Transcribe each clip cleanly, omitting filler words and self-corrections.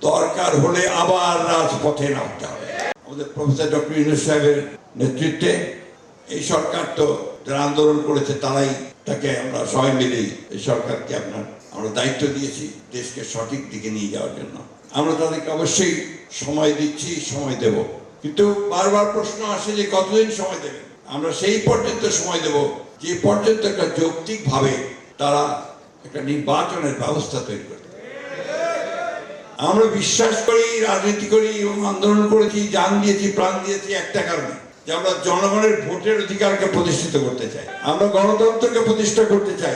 দরকার হলে আবার রাজপথে নামতে হবে। আমাদের প্রফেসর ডক্টর ইউনূস সাহেবের নেতৃত্বে এই সরকার তো যারা আন্দোলন করেছে তারাই তাকে আমরা সবাই মিলেই এই সরকারকে আমরা দায়িত্ব দিয়েছি দেশকে সঠিক দিকে নিয়ে যাওয়ার জন্য। আমরা তাদেরকে অবশ্যই সময় দিচ্ছি, সময় দেব, কিন্তু বারবার প্রশ্ন আসে যে কতদিন সময় দেবেন। আমরা সেই পর্যন্ত সময় দেব যে পর্যন্ত একটা যৌক্তিকভাবে তারা একটা নির্বাচনের ব্যবস্থা তৈরি করে। আমরা বিশ্বাস করি, রাজনীতি করি এবং আন্দোলন করেছি, জান দিয়েছি, প্রাণ দিয়েছি একটা কারণে, যে আমরা জনগণের ভোটের অধিকারকে প্রতিষ্ঠিত করতে চাই, আমরা গণতন্ত্রকে প্রতিষ্ঠা করতে চাই।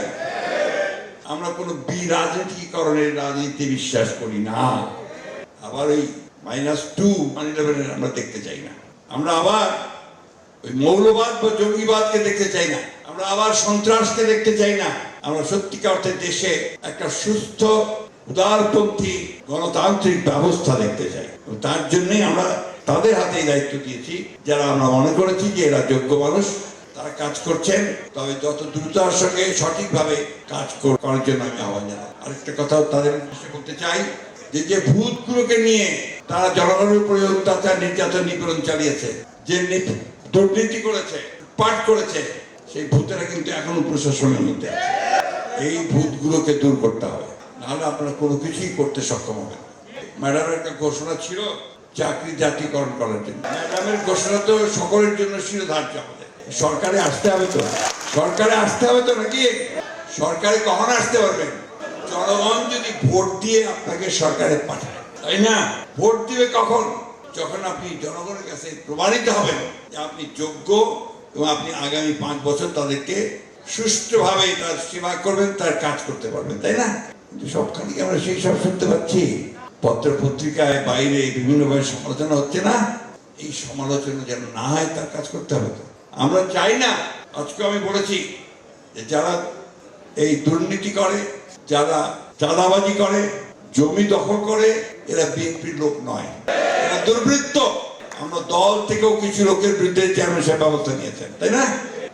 আমরা কোনো বিরাজনীতিকরণের রাজনীতি বিশ্বাস করি না। আবার ওই -2 আমরা দেখতে চাই না। আমরা আবার ওই মৌলবাদ বা জঙ্গিবাদকে দেখতে চাই না। আমরা আবার সন্ত্রাসকে দেখতে চাই না। আমরা সত্যিকার অর্থে দেশে একটা সুস্থ উদারপন্থী গণতান্ত্রিক ব্যবস্থা দেখতে চাই। তার জন্যই আমরা তাদের হাতেই দায়িত্ব দিয়েছি, যারা আমরা মনে করেছি যে এরা যোগ্য মানুষ, তারা কাজ করছেন। তবে যত দ্রুততার সঙ্গে সঠিকভাবে কাজ করার জন্য আমি আহ্বান জানাই। আরেকটা কথাও তাদের উদ্দেশ্যে বলতে চাই, যে ভূতগুলোকে নিয়ে তারা জনগণের উপরে অত্যাচার, নির্যাতন, নিপীড়ন চালিয়েছে, যে দুর্নীতি করেছে, পাঠ করেছে, সেই ভূতেরা কিন্তু এখনো প্রশাসনের মধ্যে আছে। এই ভূতগুলোকে দূর করতে হবে, নাহলে আপনারা কোনো কিছুই করতে সক্ষম হবেন। ম্যাডামের একটা ঘোষণা ছিল চাকরি জাতীয়করণ করার জন্য। ম্যাডামের ঘোষণা তো সকলের জন্য শিরোধার্য। আমাদের সরকারে আসতে হবে তো, সরকারে আসতে হবে তো নাকি? সরকারে কখন আসতে পারবেন? জনগণ যদি ভোট দিয়ে আপনাকে সরকারে পাঠায়, তাই না? ভোট দিবে কখন? যখন আপনি জনগণের কাছে প্রমাণিত হবেন যে আপনি যোগ্য এবং আপনি আগামী 5 বছর তাদেরকে সুষ্ঠুভাবে তার সেবা করবেন, তার কাজ করতে পারবেন, তাই না? কিন্তু সবখানে আমরা সেই সব শুনতে পাচ্ছি, পত্র পত্রিকায় বাইরে বিভিন্নভাবে সমালোচনা হচ্ছে না। এই সমালোচনা যেন না হয়, তার কাজ করতে হবে তো। আমরা চাই না, আজকে আমি বলেছি যে যারা এই দুর্নীতি করে, যারা চাঁদাবাজি করে, জমি দখল করে, এরা বিএনপির লোক নয়, এরা দুর্বৃত্ত। আমরা দল থেকেও কিছু লোকের বিরুদ্ধে চেয়ারম্যান সাহেব ব্যবস্থা নিয়েছেন, তাই না?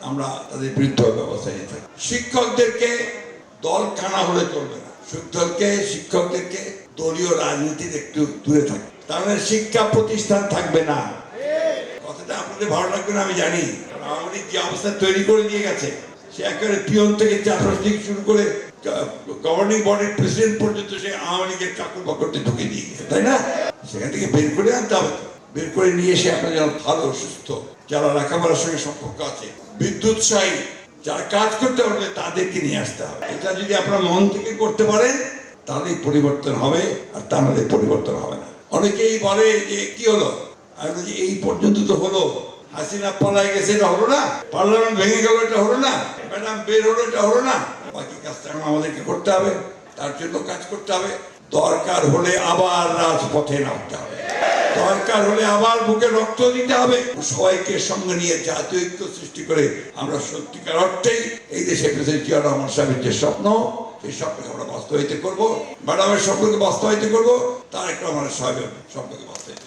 আমরা তাদের বিরুদ্ধে ব্যবস্থা নিয়েছি। শিক্ষকদেরকে দল কানা হলে চলবে না। শিক্ষকদেরকে দলীয় রাজনীতির একটু দূরে থাকে, তাহলে শিক্ষা প্রতিষ্ঠান থাকবে না। কথাটা আপনাদের ভালো লাগবে না আমি জানি। আওয়ামী লীগ যে অবস্থা তৈরি করে দিয়ে গেছে, সে একেবারে পিয়ন থেকে চাষবাস থেকে শুরু করে গভর্নিং বডির প্রেসিডেন্ট পর্যন্ত সে আওয়ামী লীগের চাকর বাকরতে ঢুকে দিয়ে গেছে, তাই না? সেখান থেকে বের করে আনতে হবে, বের করে নিয়ে এসে আপনার যেন ভালো সুস্থ যারা লেখাপড়ার সঙ্গে সম্পর্ক আছে, বিদ্যুৎসাহী যারা কাজ করতে পারবে, তাদেরকে নিয়ে আসতে হবে। এটা যদি আপনারা মন থেকে করতে পারেন তাহলেই পরিবর্তন হবে, আর তা নাহলে পরিবর্তন হবে না। অনেকেই বলে যে কি হলো, আমি বলছি এই পর্যন্ত তো হলো, হাসিনা পলায় গেছে, এটা হলো না? পার্লামেন্ট ভেঙে গেল, এটা হলো না? ম্যাডাম বের হলো, এটা হলো না? বাকি কাজটা আমাদেরকে করতে হবে, তার জন্য কাজ করতে হবে। দরকার হলে আবার রাজপথে নামতে হবে, দরকার হলে আবার বুকে রক্ত দিতে হবে। সবাইকে সঙ্গে নিয়ে জাতীয় ঐক্য সৃষ্টি করে আমরা সত্যিকার অর্থেই এই দেশে প্রেসিডেন্ট জিয়া রহমান সাহেবের যে স্বপ্ন, সেই স্বপ্নকে আমরা বাস্তবায়িত করবো। ম্যাডামের স্বপ্নকে বাস্তবায়িত করবো, তারেক রহমানের সাহেবের স্বপ্নকে বাস্তবায়িত